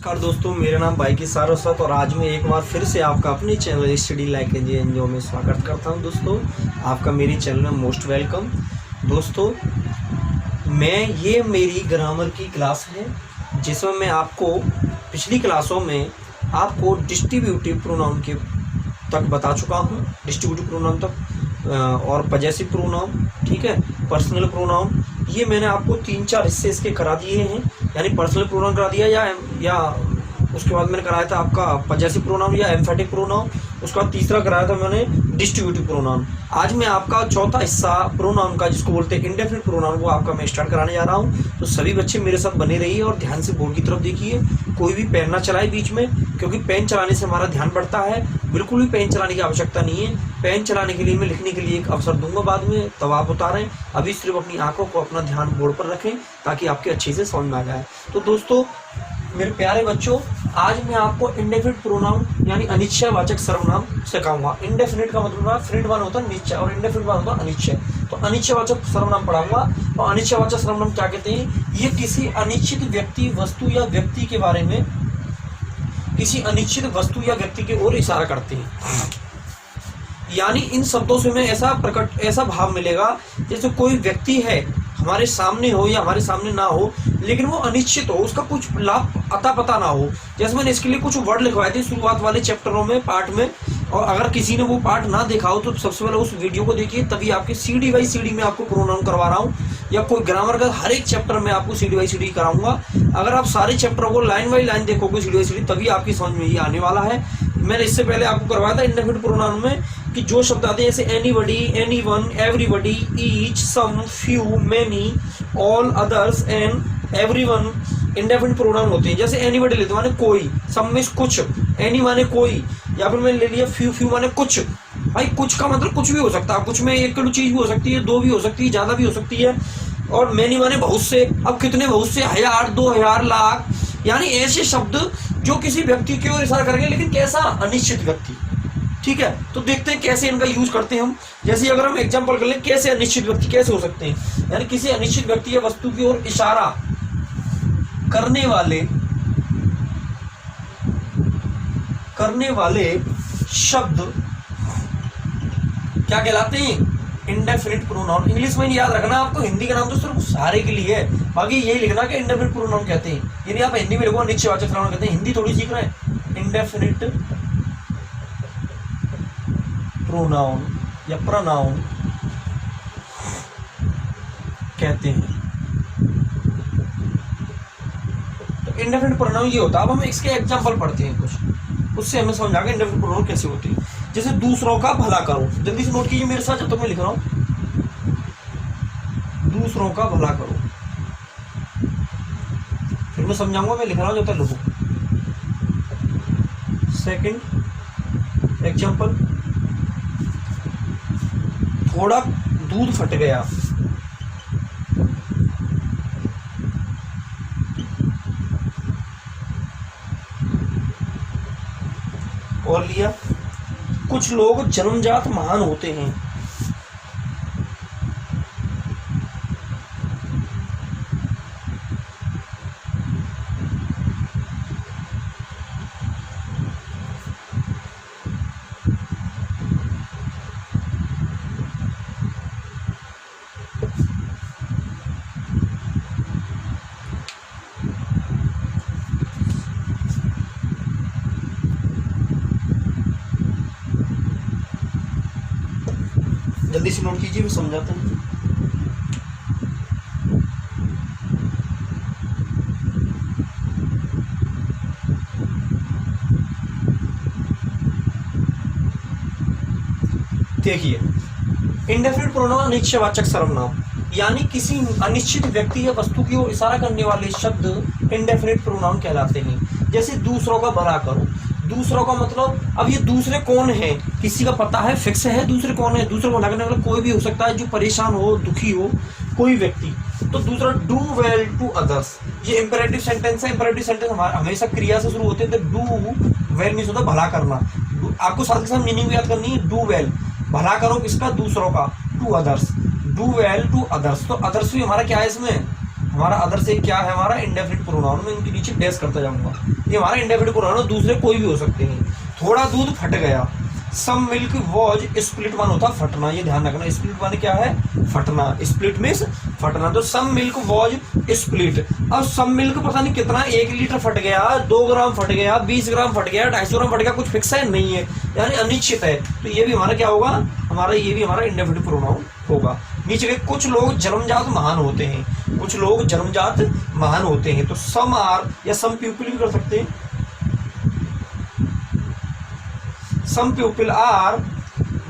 नमस्कार दोस्तों, मेरा नाम बाइकी सारस्वत और आज मैं एक बार फिर से आपका अपने चैनल स्टडी लाइक एनजीओ में स्वागत करता हूं। दोस्तों, आपका मेरी चैनल में मोस्ट वेलकम। दोस्तों, ये मेरी ग्रामर की क्लास है जिसमें मैं आपको पिछली क्लासों में आपको डिस्ट्रीब्यूटिव प्रोनाउन के तक बता चुका हूं, डिस्ट्रीब्यूटिव प्रोनाउन तक और पजेसिव प्रोनाउन, ठीक है, पर्सनल प्रोनाउन, ये मैंने आपको 3-4 हिस्से इसके करा दिए हैं। यानी पर्सनल प्रोनाउन करा दिया या उसके बाद मैंने कराया था आपका पजेसिव प्रोनाउन या एम्फेटिक प्रोनाउन। उसके बाद तीसरा कराया था मैंने डिस्ट्रीब्यूटिव प्रोनाउन। आज मैं आपका चौथा हिस्सा प्रोनाउन का, जिसको बोलते हैं इंडेफिनिट प्रोनाउन, वो आपका मैं स्टार्ट कराने जा रहा हूँ। तो सभी बच्चे मेरे साथ बने रहिए और ध्यान से बोर्ड की तरफ देखिए। कोई भी पेन ना चलाए बीच में, क्योंकि पेन चलाने से हमारा ध्यान बढ़ता है। बिल्कुल भी पेन चलाने की आवश्यकता नहीं है। पेन चलाने के लिए मैं लिखने के लिए एक अवसर दूंगा बाद में, तब आप उतारें। अभी सिर्फ अपनी आंखों को, अपना ध्यान बोर्ड पर रखें ताकि आपके अच्छे से समझ में आ जाए। तो दोस्तों, मेरे प्यारे बच्चों, आज मैं आपको इंडेफिनिट प्रोनाउन यानी अनिश्चयवाचक सर्वनाम सिखाऊंगा। इंडेफिनिट का मतलब फिनिट वन होता है निश्चय और इंडेफिनिट वन होता है अनिश्चय। तो अनिश्चयवाचक सर्वनाम पढ़ाऊंगा। और अनिश्चयवाचक सर्वनाम क्या कहते हैं? ये किसी अनिश्चित व्यक्ति, वस्तु या व्यक्ति के बारे में, किसी अनिश्चित वस्तु या व्यक्ति की ओर इशारा करते हैं। यानी इन शब्दों से हमें ऐसा भाव मिलेगा जैसे कोई व्यक्ति है, हमारे सामने हो या हमारे सामने ना हो, लेकिन वो अनिश्चित हो, उसका कुछ लाभ अता पता ना हो। जैसे मैंने इसके लिए कुछ वर्ड लिखवाए थे शुरुआत वाले चैप्टरों में, पार्ट में, और अगर किसी ने वो पार्ट ना देखा हो तो सबसे पहले उस वीडियो को देखिए, तभी आपके सीडी बाई सीडी में आपको प्रोनाउन करवा रहा हूँ। या कोई ग्रामर का हर एक चैप्टर में आपको सीडी बाई सीडी कराऊंगा। अगर आप सारे चैप्टरों को लाइन बाई लाइन देखोगे सीडी बाई सीडी, तभी आपकी समझ में ये आने वाला है। मैंने इससे पहले आपको करवाया था इंडेफिनिट प्रोनाउन में कि जो शब्द आते हैं जैसे anybody, anyone, everybody, each, some, few, many, all, others and everyone indefinite pronoun होते हैं। जैसे एनीबडी लेते माने कोई, सम में कुछ, एनी माने कोई, या फिर मैंने ले लिया फ्यू, फ्यू माने कुछ। भाई कुछ का मतलब कुछ भी हो सकता है, कुछ में एक किलो चीज भी हो सकती है, दो भी हो सकती है, ज्यादा भी हो सकती है। और मेनी माने बहुत से। अब कितने बहुत से? 1000, 2000, लाख। यानी ऐसे शब्द जो किसी व्यक्ति की ओर इशारा करेंगे, लेकिन कैसा? अनिश्चित व्यक्ति। ठीक है, तो देखते हैं कैसे इनका यूज करते हैं हम। जैसे अगर हम एग्जांपल कर लें, कैसे अनिश्चित व्यक्ति कैसे हो सकते हैं? यानी किसी अनिश्चित व्यक्ति या वस्तु की ओर इशारा करने वाले शब्द क्या कहलाते हैं? Indefinite pronoun. इंग्लिश में याद रखना आपको, हिंदी का नाम तो सिर्फ सारे के लिए है, बाकी यही लिखना कि इंडेफिनिट प्रोनाउन कहते हैं। यदि आप हिंदी में लिखो अनिश्चयवाचक सर्वनाम कहते हैं, हिंदी थोड़ी सीख रहे हैं। इंडेफिनिट प्रोनाउन या प्रोनाउन कहते हैं। तो इंडेफिनिट प्रोनाउन ये होता है। अब हम इसके एग्जांपल पढ़ते हैं कुछ, उससे हमें समझ आ गया इंडेफिनिट प्रोनाउन कैसे होते हैं। जैसे दूसरों का भला करो, जल्दी से नोट कीजिए मेरे साथ जब तक मैं लिख रहा हूं। दूसरों का भला करो, फिर मैं समझाऊंगा, मैं लिख रहा हूं जब तक लिखो। सेकंड एग्जांपल, थोड़ा दूध फट गया, और लिया कुछ लोग जन्मजात महान होते हैं। जल्दी से नोट कीजिए, मैं समझाता हूं। देखिए, इंडेफिनिट प्रोनाउन अनिश्चयवाचक सर्वनाम, यानी किसी अनिश्चित व्यक्ति या वस्तु की ओर इशारा करने वाले शब्द इंडेफिनिट प्रोनाउन कहलाते हैं। जैसे दूसरों का भला करो, दूसरों का मतलब, अब ये दूसरे कौन है किसी का पता है, फिक्स है दूसरे कौन है? दूसरे को भला करने वाला कोई भी हो सकता है जो परेशान हो, दुखी हो, कोई व्यक्ति। तो दूसरा, डू वेल टू अदर्स, ये इंपेरेटिव सेंटेंस है। इंपेरेटिव सेंटेंस हमारा हमेशा क्रिया से शुरू होते हैं। तो डू वेल मीन्स होता है भला करना। आपको साथ के साथ मीनिंग याद करनी है। डू वेल, भला करो किसका? दूसरों का। To others, do well to others. तो अदर्स भी हमारा क्या है इसमें? हमारा अदर से क्या है? हमारा इंडेफिनिट प्रोनाउन। में इनके नीचे डैश करता जाऊंगा। ये हमारा इंडेफिनिट प्रोनाउन, दूसरे कोई भी हो सकते हैं। थोड़ा दूध फट गया, सम मिल्क वॉज स्प्लिट, मान होता फटना, ये ध्यान रखना। स्प्लिट माने क्या है, फटना, स्प्लिट मीन्स फटना। तो सम मिल्क वॉज स्प्लिट, अब सम मिल्क पता नहीं कितना, 1 लीटर फट गया, 2 ग्राम फट गया, 20 ग्राम फट गया, 250 ग्राम फट गया, कुछ फिक्स है नहीं है, यानी अनिश्चित है। तो ये भी हमारा क्या होगा, हमारा ये भी हमारा इंडेफिनिट प्रोनाउन होगा। नीचे के कुछ लोग जन्मजात महान होते हैं, कुछ लोग जन्मजात महान होते हैं, तो सम आर या सम पीपल भी कर सकते हैं। Some people are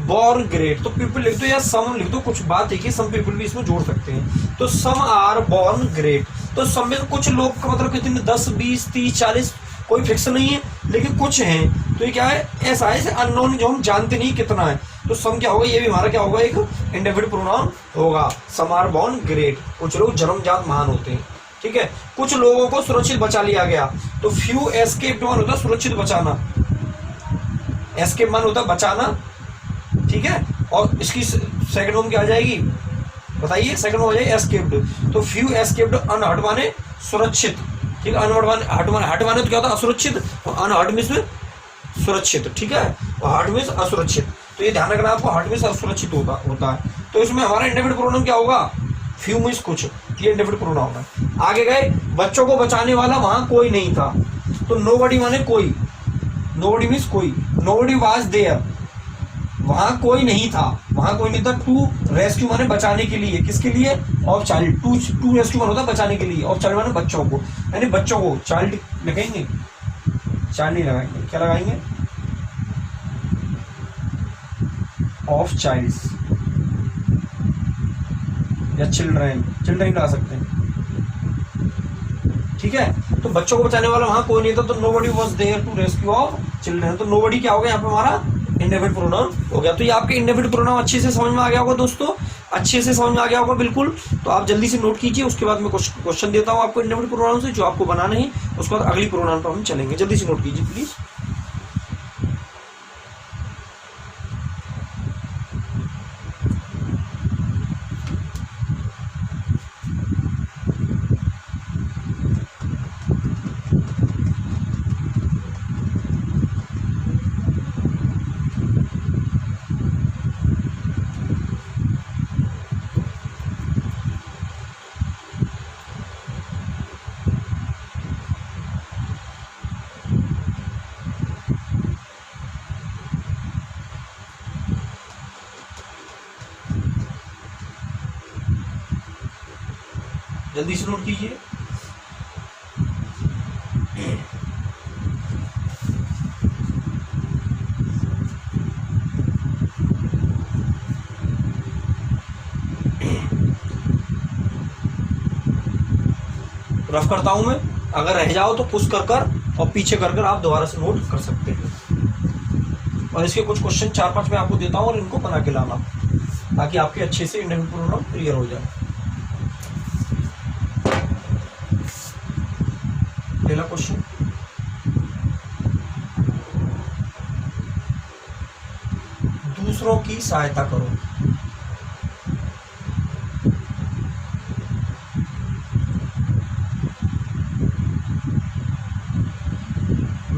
born great, तो पीपल लिख दो या सम लिख दो, कुछ बात है कि सम पीपल भी इसमें जोड़ सकते हैं। तो सम आर बॉर्न ग्रेट, तो सम में कुछ लोग का मतलब कितने, 10 20 30 40, कोई फिक्स नहीं है, लेकिन कुछ हैं। तो ये क्या है, ऐसा है अननोन, जो हम जानते नहीं कितना है। तो सम क्या होगा, ये भी हमारा क्या होगा, एक इंडेफिनिट प्रोनाउन होगा। सम आर बॉर्न ग्रेट, कुछ लोग जन्मजात महान होते हैं, ठीक है। कुछ लोगों को सुरक्षित बचा लिया गया, तो फ्यू एस्केप्ड मान होता है सुरक्षित बचाना, एस्केप मान होता है बचाना, ठीक है। और इसकी सेकंड फॉर्म क्या आ जाएगी बताइए, सेकंड फॉर्म हो जाएगी एस्केप्ड। तो फ्यू एस्केप्ड अनहर्ट माने सुरक्षित, ठीक है। अनहर्ट माने हर्ट माने तो क्या होता है असुरक्षित, और अनहर्ट मींस सुरक्षित, ठीक है। और हर्ट मींस असुरक्षित, तो ये ध्यान रखना आपको, हर्ट मींस असुरक्षित होता है। तो इसमें हमारा इंडेफिनिट प्रोनाउन क्या होगा, फ्यू मींस कुछ, ये इंडेफिनिट प्रोनाउन है। आगे गए, बच्चों को बचाने वाला वहां कोई नहीं था, तो नोबडी माने कोई, नोबडी मींस कोई, नोबडी वाज देयर, वहां कोई नहीं था, वहां कोई नहीं था। टू रेस्क्यू माने बचाने के लिए, किसके लिए, ऑफ चाइल्ड, टू रेस्क्यू माने होता है बचाने के लिए, ऑफ चाइल्ड माने बच्चों को, यानी बच्चों को, चाइल्ड लगाएंगे, चाइल्ड नहीं लगाएंगे, क्या लगाएंगे, ऑफ चाइल्ड्स या चिल्ड्रेन, चिल्ड्रेन लगा सकते हैं, ठीक है। तो बच्चों को बचाने वाला वहां कोई नहीं था, तो nobody was there to rescue of children, तो नोबडी क्या हो गया यहाँ पे हमारा इंडेफिनिट प्रोनाउन हो गया। तो ये आपके इंडेफिनिट प्रोनाउन अच्छे से समझ में आ गया होगा दोस्तों, अच्छे से समझ में आ गया होगा बिल्कुल। तो आप जल्दी से नोट कीजिए, उसके बाद मैं क्वेश्चन देता हूँ आपको इंडेफिनिट प्रोनाउन से, जो आपको बनाना है, उसके बाद अगली प्रोनाउन पर हम चलेंगे। जल्दी से नोट कीजिए प्लीज। जल्दी से नोट कीजिए। रफ करता हूं मैं, अगर रह जाओ तो पुश कर कर और पीछे कर कर आप दोबारा से नोट कर सकते हैं। और इसके कुछ क्वेश्चन 4-5 मैं आपको देता हूं और इनको बना के लाना, ताकि आपके अच्छे से इंडेफिनिट प्रोनाउन क्लियर हो जाए। पहला क्वेश्चन, दूसरों की सहायता करो।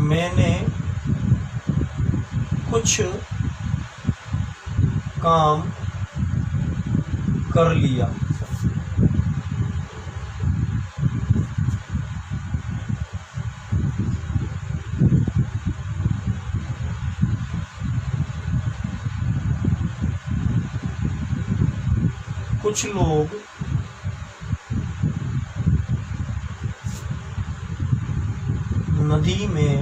मैंने कुछ काम कर लिया। कुछ लोग नदी में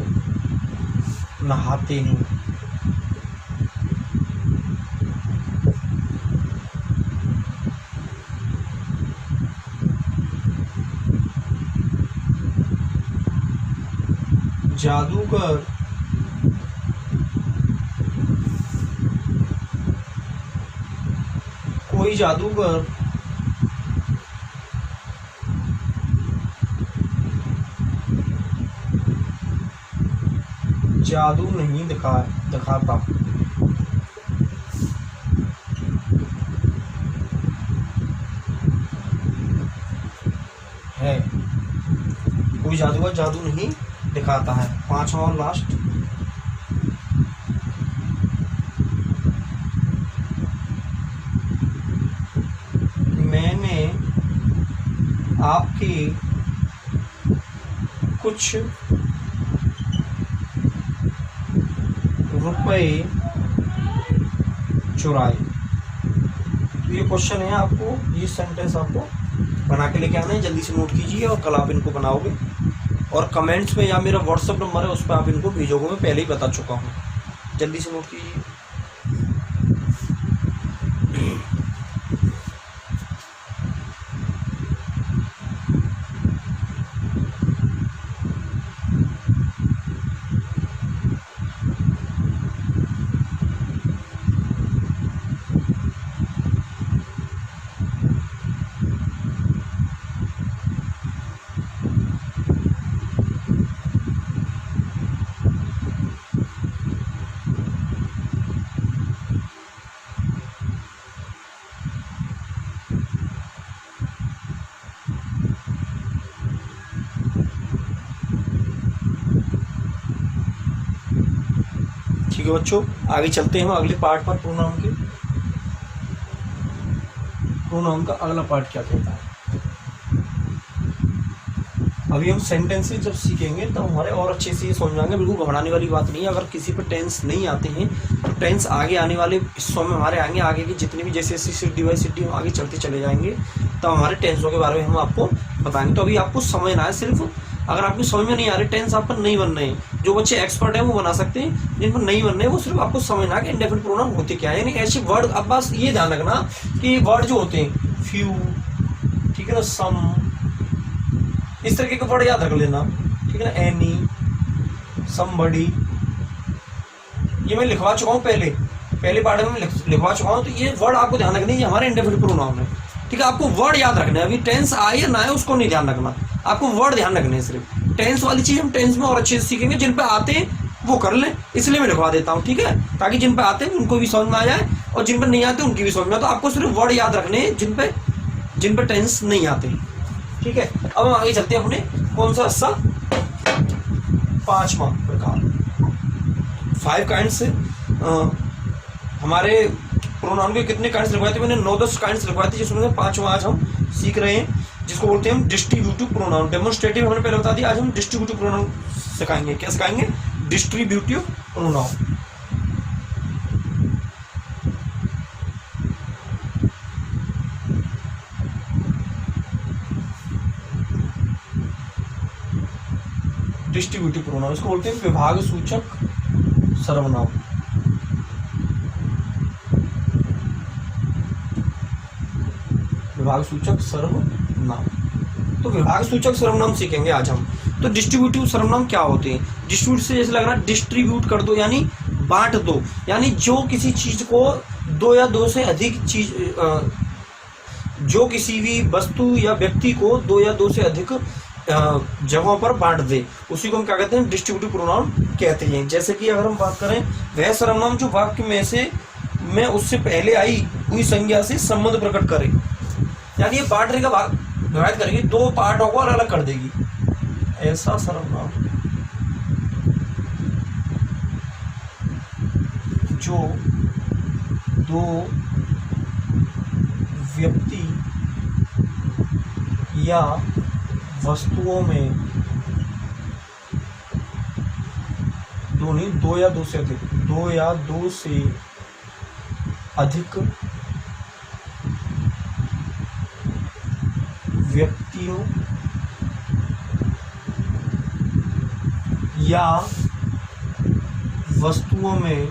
नहाते हैं। जादूगर कोई जादूगर जादू नहीं दिखाता। है कोई जादूगर जादू नहीं दिखाता है। पांचवा और लास्ट, मैंने आपकी कुछ रुपए चुराए। तो ये क्वेश्चन है, आपको ये सेंटेंस आपको बना के लेके आना है। जल्दी से नोट कीजिए और कल आप इनको बनाओगे और कमेंट्स में या मेरा व्हाट्सअप नंबर है उस पर आप इनको भेजोगे, मैं पहले ही बता चुका हूँ। जल्दी से नोट कीजिए। ठीक है बच्चों, आगे चलते हैं हम अगले पार्ट पर। प्रोनाउन के, प्रोनाउन का अगला पार्ट क्या कहता है। अभी हम सेंटेंसेस जब सीखेंगे तब हमारे और अच्छे से ये समझ में आएंगे। बिल्कुल घबराने वाली बात नहीं है। अगर किसी पर टेंस नहीं आते हैं तो टेंस आगे आने वाले हिस्सों में हमारे आएंगे। आगे की जितने भी जैसे सिटी बाई सिटी हम आगे चलते चले जाएंगे तब हमारे टेंसों के बारे में हम आपको बताएंगे। तो अभी आपको समझना है सिर्फ, अगर आपको समझ में नहीं आ रही, टेंस आप पर नहीं बन रहे हैं, जो बच्चे एक्सपर्ट हैं वो बना सकते हैं, जिन पर नहीं बन रहे हैं वो सिर्फ आपको समझना है कि इंडेफिनिट प्रोनाउन होते क्या है। यानी ऐसे वर्ड, अब बस ये ध्यान रखना कि वर्ड जो होते हैं फ्यू, ठीक है ना, सम, इस तरीके के वर्ड याद रख लेना, ठीक है ना, एनी, समबडी, ये मैं लिखवा चुका हूँ पहले पार्ट में लिखवा चुका हूँ। तो ये वर्ड आपको ध्यान रखना है, ये हमारे इंडेफिनिट प्रोनाउन है, ठीक है। आपको वर्ड याद रखना है, अभी टेंस आए या ना आए उसको नहीं ध्यान रखना, आपको वर्ड ध्यान रखने हैं सिर्फ। टेंस वाली चीज हम टेंस में और अच्छे से सीखेंगे, जिन पे आते हैं वो कर लें, इसलिए मैं लिखवा देता हूँ, ठीक है, ताकि जिन पे आते हैं उनको भी समझ में आ जाए और जिन पे नहीं आते उनकी भी समझ में। तो आपको सिर्फ वर्ड याद रखने हैं जिन पे टेंस नहीं आते, ठीक है। अब हम आगे चलते हैं अपने कौन सा हिस्सा, पांचवा प्रकार, 5 काइंड्स। हमारे प्रोनाउन के कितने काइंड्स लिखवाए थे मैंने? 9-10 काइंड्स लिखवाए थे, जिसमें से 5वां आज हम सीख रहे हैं, जिसको बोलते हैं हम डिस्ट्रीब्यूटिव प्रोनाउन। डेमोन्स्ट्रेटिव हमने पहले बता दिया, आज हम डिस्ट्रीब्यूटिव प्रोनाउन सिखाएंगे। क्या सिखाएंगे? Distributive pronoun. डिस्ट्रीब्यूटिव प्रोनाउन इसको बोलते हैं विभाग सूचक सर्वनाम। विभाग सूचक सर्वनाम, तो विभाग सूचक सर्वनाम सीखेंगे आज हम। तो डिस्ट्रीब्यूटिव सर्वनाम क्या होते हैं? डिस्ट्रीब्यूट से जैसे लग रहा है डिस्ट्रीब्यूट कर दो, यानी बांट दो, यानी जो किसी चीज को 2 या 2 से अधिक चीज, जो किसी भी वस्तु या व्यक्ति को 2 या 2 से अधिक जगहों पर बांट दे, उसी को हम क्या कहते हैं? डिस्ट्रीब्यूटिव प्रोनाउन कहते हैं। जैसे कि अगर हम बात करें, वह सर्वनाम जो वाक्य में उससे पहले आई हुई संज्ञा से संबंध प्रकट करे, यानी ये बांटने का भाग डिवाइड करेगी, 2 पार्टों को अलग कर देगी। ऐसा सर्वनाम जो 2 व्यक्ति या वस्तुओं में, 2 या 2 से अधिक, 2 या 2 से अधिक व्यक्तियों या वस्तुओं में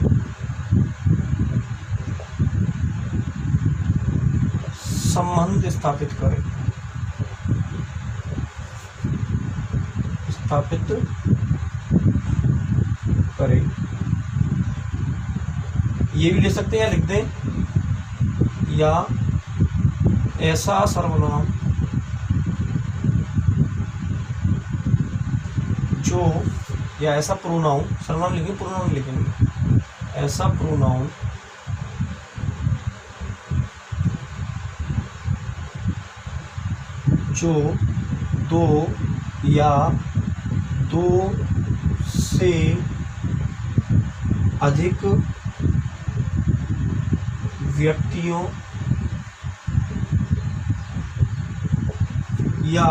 संबंध स्थापित करे, ये भी ले सकते हैं या लिख दें, या ऐसा सर्वनाम जो, या ऐसा प्रोनाउन, सर्वनाम लिखेंगे प्रोनाउन लिखेंगे, ऐसा प्रोनाउन जो 2 या 2 से अधिक व्यक्तियों या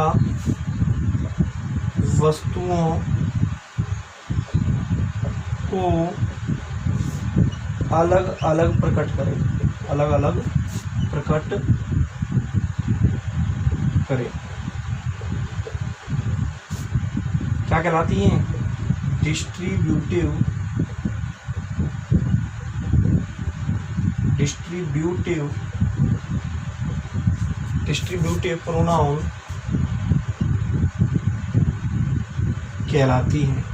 वस्तुओं को अलग अलग प्रकट करें, अलग अलग प्रकट करें। क्या कहलाती हैं? डिस्ट्रीब्यूटिव प्रोनाउन कहलाती हैं।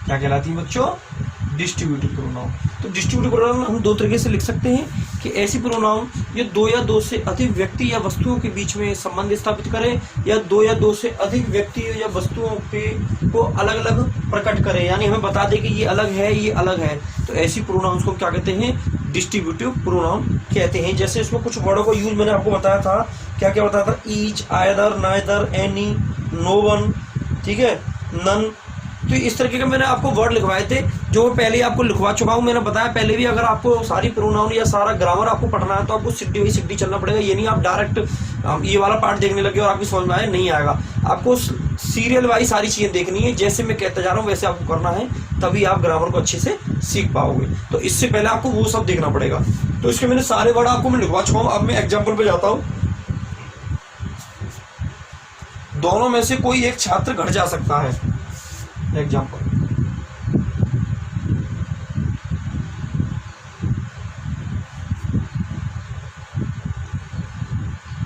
क्या कहलाती है बच्चों? Distributive pronoun. तो डिस्ट्रीब्यूटिव प्रोनाउन हम दो तरीके से लिख सकते हैं कि ऐसी प्रोनाउन ये दो या दो से अधिक व्यक्ति या वस्तुओं के बीच में संबंध स्थापित करें, या दो या दो से अधिक व्यक्ति या वस्तुओं को अलग अलग प्रकट करें, यानी हमें बता दें कि ये अलग है, ये अलग है। तो ऐसी प्रोनाउंस को क्या कहते हैं? डिस्ट्रीब्यूटिव प्रोनाउन कहते हैं। जैसे इसमें कुछ वर्डों का यूज मैंने आपको बताया था। क्या क्या बताया था? Each, either, neither, any, no one, ठीक है, नन। तो इस तरीके के मैंने आपको वर्ड लिखवाए थे, जो पहले ही आपको लिखवा चुका हूं। मैंने बताया पहले भी, अगर आपको सारी प्रोनाउन या सारा ग्रामर आपको पढ़ना है तो आपको सिटी बाई सिटी चलना पड़ेगा। ये नहीं आप डायरेक्ट ये वाला पार्ट देखने लगे और आपकी समझ में आए, नहीं आएगा। आपको सीरियल वाइज सारी चीजें देखनी है, जैसे मैं कहता जा रहा हूँ वैसे आपको करना है, तभी आप ग्रामर को अच्छे से सीख पाओगे। तो इससे पहले आपको वो सब देखना पड़ेगा। तो इसके मैंने सारे वर्ड आपको मैं लिखवा चुका हूँ। अब मैं एग्जाम्पल पे जाता हूँ। दोनों में से कोई एक छात्र घर जा सकता है। एग्जाम्पल,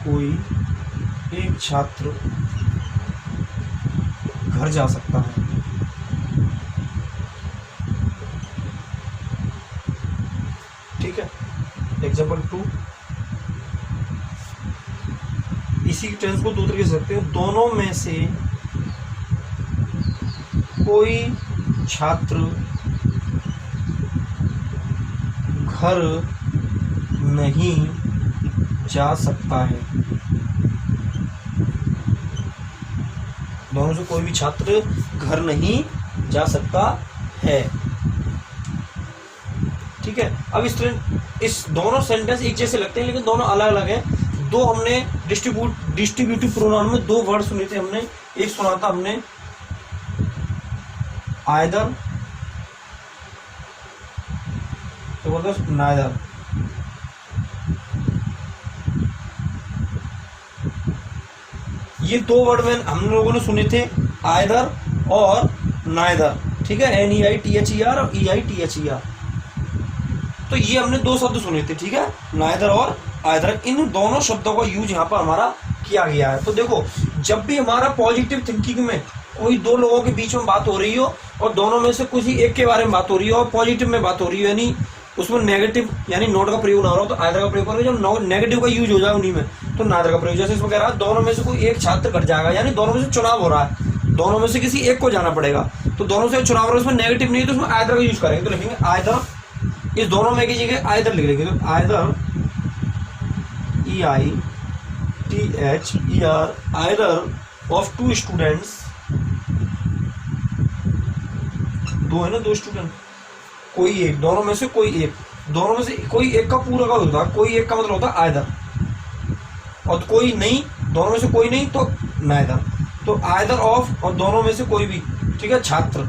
कोई एक छात्र घर जा सकता है। ठीक है। एग्जाम्पल 2, इसी टेंस को दो तरीके से सकते हैं। दोनों में से कोई छात्र घर नहीं जा सकता है। दोनों से कोई भी छात्र घर नहीं जा सकता है। ठीक है। अब इस दोनों सेंटेंस एक जैसे लगते हैं, लेकिन दोनों अलग अलग हैं। दो हमने डिस्ट्रीब्यूटिव प्रोनाउन में दो वर्ड सुने थे हमने। एक सुना था हमने आइदर, तो बोलते नाइदर। ये दो वर्ड में हम लोगों ने सुने थे, आइदर और नाइदर। ठीक है, NEITHER और EITHER। तो ये हमने दो शब्द सुने थे। ठीक है, नाइदर और आइदर। इन दोनों शब्दों का यूज यहाँ पर हमारा किया गया है। तो देखो, जब भी हमारा पॉजिटिव थिंकिंग में कोई दो लोगों के बीच में बात हो रही हो और दोनों में से किसी एक के बारे में बात हो रही हो और पॉजिटिव में बात हो रही हो, यानी उसमें नेगेटिव यानी नोट का प्रयोग ना हो रहा हो, तो आइदर का प्रयोग करोगे। जब नेगेटिव का यूज हो जाए उन्हीं में, तो नाइदर का प्रयोग। जैसे इसमें कह रहा है दोनों में से कोई एक छात्र घर जाएगा, यानी दोनों में से चुनाव हो रहा है, दोनों में से किसी एक को जाना पड़ेगा। तो दोनों से चुनाव हो रहा है, उसमें नेगेटिव नहीं है, तो उसमें आइदर का यूज करेंगे। तो लिखेंगे आइदर। इस दोनों में की जगह आइदर लिख लेंगे। तो either, EITHER, either of two students. दो है ना, दो स्टूडेंट, कोई एक, दोनों में से कोई एक। दोनों में से कोई एक का पूरा का होता है, कोई एक का मतलब होता है आइदर, और कोई नहीं, दोनों में से कोई नहीं तो नाइदर। तो आइदर ऑफ और दोनों में से कोई भी, ठीक है, छात्र।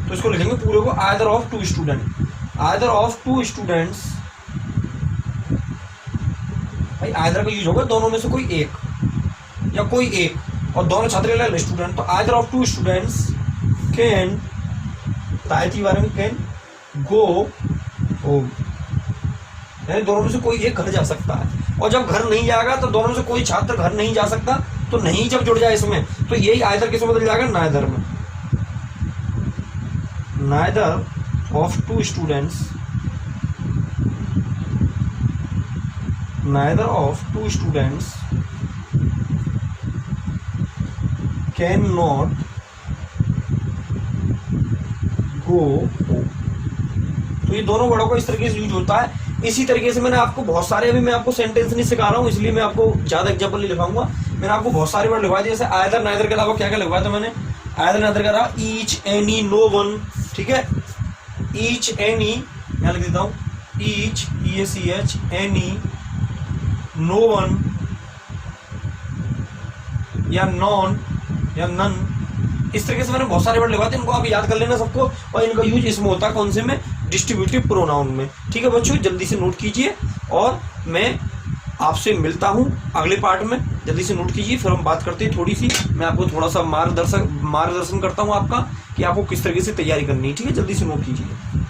तो इसको लिखेंगे पूरे को either of two student. Either of two students, भाई आइदर का यूज होगा दोनों में से कोई एक या कोई एक, और दोनों छात्र के लिए स्टूडेंट। तो either of two students can, तायती बारे में, कैन गो होम, यानी दोनों में से कोई एक घर जा सकता है। और जब घर नहीं जाएगा तो दोनों में से कोई छात्र घर नहीं जा सकता, तो नहीं जब जुड़ जाए इसमें, तो यही आइदर किसमें बदल जाएगा? नाइदर में। Neither of two students, neither of two students can not go home. तो ये दोनों वर्डों को इस तरीके से यूज होता है। इसी तरीके से मैंने आपको बहुत सारे, अभी मैं आपको सेंटेंस नहीं सिखा रहा हूँ इसलिए मैं आपको ज्यादा एग्जांपल नहीं लिखाऊंगा। मैंने आपको बहुत सारे वर्ड लिखवाए थे, जैसे आइदर नाइदर के अलावा क्या क्या लिखवाया था मैंने? आयदर नदर करा ईच एनी नो वन, ठीक है, ईच एनी यहां लिख देता हूं, each EACH any no one या नॉन या नन, इस तरीके से मैंने बहुत सारे वर्ड लगाते हैं, इनको आप याद कर लेना सबको, और इनका यूज इसमें होता है कौन से में, डिस्ट्रीब्यूटिव प्रोनाउन में, ठीक है बच्चों, जल्दी से नोट कीजिए और मैं आपसे मिलता हूं अगले पार्ट में, जल्दी से नोट कीजिए, फिर हम बात करते हैं थोड़ी सी, मैं आपको थोड़ा सा मार्गदर्शन करता हूं आपका कि आपको किस तरीके से तैयारी करनी है, ठीक है, जल्दी से नोट कीजिए।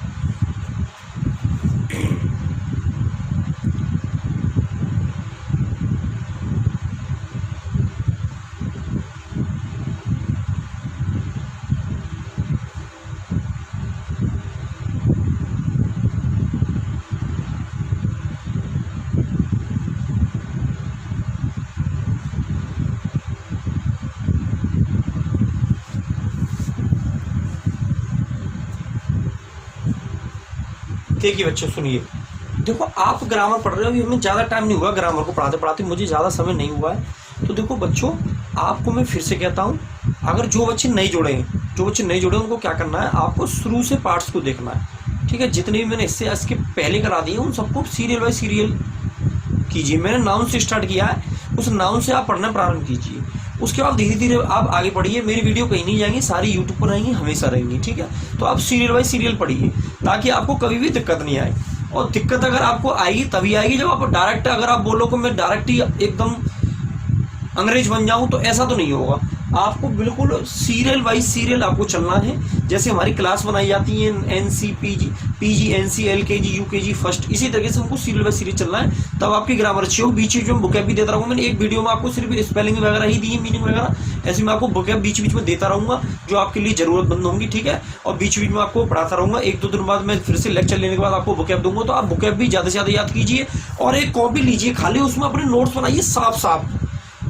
देखिए बच्चों सुनिए, देखो आप ग्रामर पढ़ रहे हो, अभी हमें ज़्यादा टाइम नहीं हुआ ग्रामर को पढ़ाते पढ़ाते, मुझे ज़्यादा समय नहीं हुआ है, तो देखो बच्चों आपको मैं फिर से कहता हूँ, अगर जो बच्चे नहीं जुड़े उनको क्या करना है, आपको शुरू से पार्ट्स को देखना है, ठीक है, जितने भी मैंने इसके पहले करा दिए उन सबको सीरियल बाय सीरियल कीजिए। मैंने नाउन से स्टार्ट किया है, उस नाउन से आप पढ़ना प्रारंभ कीजिए, उसके बाद धीरे धीरे आप आगे पढ़िए, मेरी वीडियो कहीं नहीं जाएंगी, सारी यूट्यूब पर रहेंगी, हमेशा रहेंगी, ठीक है, तो आप सीरियल बाय सीरियल पढ़िए ताकि आपको कभी भी दिक्कत नहीं आए, और दिक्कत अगर आपको आएगी तभी आएगी जब आप डायरेक्ट, अगर आप बोलो कि मैं डायरेक्ट ही एकदम अंग्रेज बन जाऊं, तो ऐसा तो नहीं होगा, आपको बिल्कुल सीरियल वाइज सीरियल आपको चलना है, जैसे हमारी क्लास बनाई जाती है NC PG NC LKG UKG first, इसी तरीके से हमको सीरियल वाइज सीरियल चलना है, तब आपकी ग्रामर अच्छी हो। बीच बीच में बुकैब भी देता रहूँगा, मैंने एक वीडियो में आपको सिर्फ स्पेलिंग वगैरह ही दी है, मीनिंग वगैरह, ऐसे मैं आपको बुकैब बीच बीच में देता रहूँगा जो आपके लिए जरूरतमंद होंगी, ठीक है, और बीच बीच में आपको पढ़ाता रहूँगा, एक दो दिन बाद मैं फिर से लेक्चर लेने के बाद आपको बुकैब दूंगा, तो आप बुकैब भी ज़्यादा से ज़्यादा याद कीजिए, और एक कॉपी लीजिए खाली, उसमें अपने नोट्स बनाइए साफ साफ,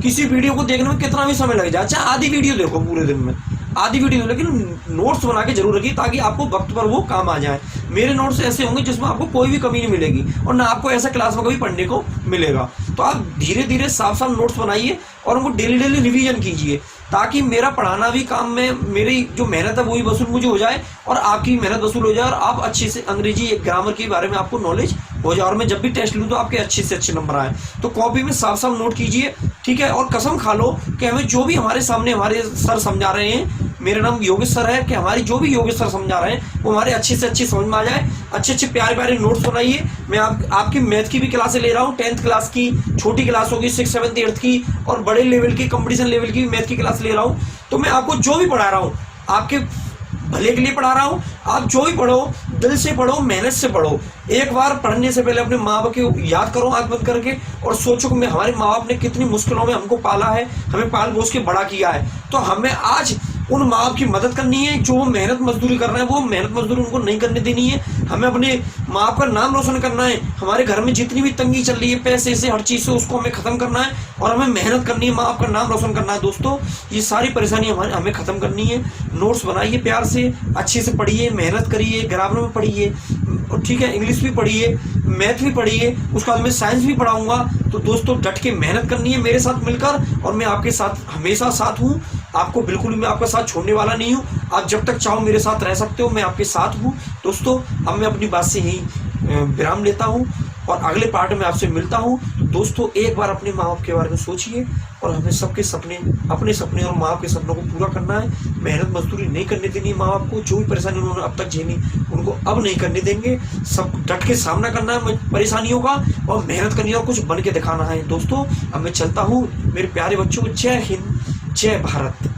किसी वीडियो को देखने में कितना भी समय लग जाए, अच्छा आधी वीडियो देखो पूरे दिन में, आधी वीडियो, लेकिन नोट्स बना के जरूर रखिए ताकि आपको वक्त पर वो काम आ जाए। मेरे नोट्स ऐसे होंगे जिसमें आपको कोई भी कमी नहीं मिलेगी, और ना आपको ऐसा क्लास में कभी पढ़ने को मिलेगा, तो आप धीरे धीरे साफ साफ नोट्स बनाइए और उनको डेली डेली रिवीजन कीजिए, ताकि मेरा पढ़ाना भी काम में, मेरी जो मेहनत है वही वसूल मुझे हो जाए, और आपकी मेहनत वसूल हो जाए, और आप अच्छे से अंग्रेजी ग्रामर के बारे में आपको नॉलेज हो जाए, और मैं जब भी टेस्ट लूँ तो आपके अच्छे से अच्छे नंबर आए। तो कॉपी में साफ साफ नोट कीजिए, ठीक है, और कसम खा लो कि हमें जो भी हमारे सामने हमारे सर समझा रहे हैं, मेरा नाम योगेश सर है, कि हमारी जो भी योगेश सर समझा रहे हैं वो हमारे अच्छे से अच्छे समझ में आ जाए, अच्छे अच्छे प्यारे प्यारे नोट्स बनाइए। मैं आपकी मैथ की भी क्लासें ले रहा हूँ, 10th क्लास की, छोटी क्लास होगी 6th 7th 8th की, और बड़े लेवल की कंपटीशन लेवल की मैथ की क्लास ले रहा हूँ, तो मैं आपको जो भी पढ़ा रहा हूँ आपके भले के लिए पढ़ा रहा हूँ, आप जो भी पढ़ो दिल से पढ़ो, मेहनत से पढ़ो, एक बार पढ़ने से पहले अपने माँ बाप के याद करो आंख बंद करके, और सोचो कि हमारे माँ बाप ने कितनी मुश्किलों में हमको पाला है, हमें पाल पोस के बड़ा किया है, तो हमें आज उन माँ बाप की मदद करनी है, जो मेहनत मजदूरी कर रहे हैं वो मेहनत मजदूरी उनको नहीं करने देनी है, हमें अपने माँ बाप का नाम रोशन करना है, हमारे घर में जितनी भी तंगी चल रही है पैसे से हर चीज़ से, उसको हमें खत्म करना है, और हमें मेहनत करनी है, माँ बाप का नाम रोशन करना है। दोस्तों ये सारी परेशानी हमें खत्म करनी है, नोट्स बनाइए प्यार से, अच्छे से पढ़िए, मेहनत करिए, ग्रामर में पढ़िए, ठीक है, इंग्लिश भी पढ़िए, मैथ भी पढ़िए, उसके बाद मैं साइंस भी पढ़ाऊंगा, तो दोस्तों डट के मेहनत करनी है मेरे साथ मिलकर, और मैं आपके साथ हमेशा साथ हूँ, आपको बिल्कुल मैं आपका साथ छोड़ने वाला नहीं हूँ, आप जब तक चाहो मेरे साथ रह सकते हो, मैं आपके साथ हूँ। दोस्तों अब मैं अपनी बात से ही विराम लेता हूँ, और अगले पार्ट में आपसे मिलता हूँ। दोस्तों एक बार अपने माँ बाप के बारे में सोचिए, और हमें सबके सपने, अपने सपने और माँ बाप के सपनों को पूरा करना है, मेहनत मजदूरी नहीं करने देनी माँ बाप को, जो भी परेशानी उन्होंने अब तक झेली उनको अब नहीं करने देंगे, सब डट के सामना करना है परेशानियों का, और मेहनत करनी है और कुछ बन के दिखाना है। दोस्तों अब मैं चलता हूँ, मेरे प्यारे बच्चों, जय हिंद, जय भारत।